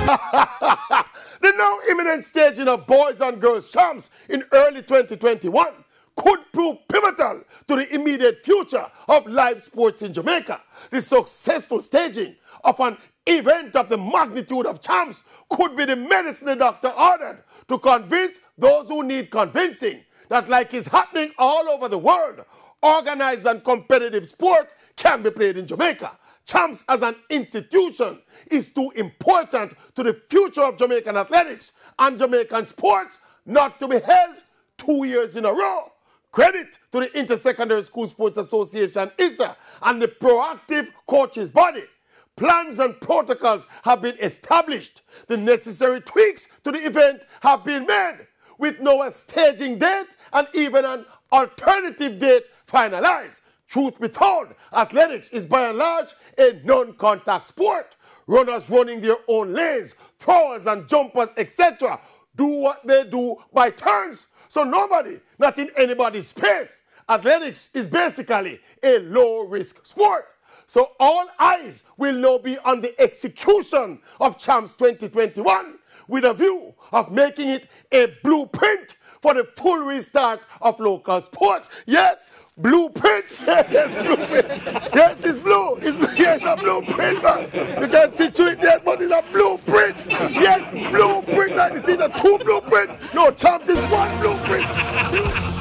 The now imminent staging of boys and girls champs in early 2021 could prove pivotal to the immediate future of live sports in Jamaica. The successful staging of an event of the magnitude of champs could be the medicine the doctor ordered to convince those who need convincing that, like is happening all over the world, organized and competitive sport can be played in Jamaica. Champs as an institution is too important to the future of Jamaican athletics and Jamaican sports not to be held 2 years in a row. Credit to the Intersecondary School Sports Association, ISA, and the proactive coaches body. Plans and protocols have been established. The necessary tweaks to the event have been made, with no staging date and even an alternative date finalized. Truth be told, athletics is by and large a non-contact sport. Runners running their own lanes, throwers and jumpers, etc. do what they do by turns. So nobody, not in anybody's space. Athletics is basically a low-risk sport. So all eyes will now be on the execution of Champs 2021 with a view of making it a blueprint for the full restart of local sports. Yes, blueprint. Yes, blueprint. Yes, it's blue. Yes, a blueprint, man. You can situate there, but it's a blueprint. Yes, blueprint. Like you see the two blueprint. No, Champs is one blueprint.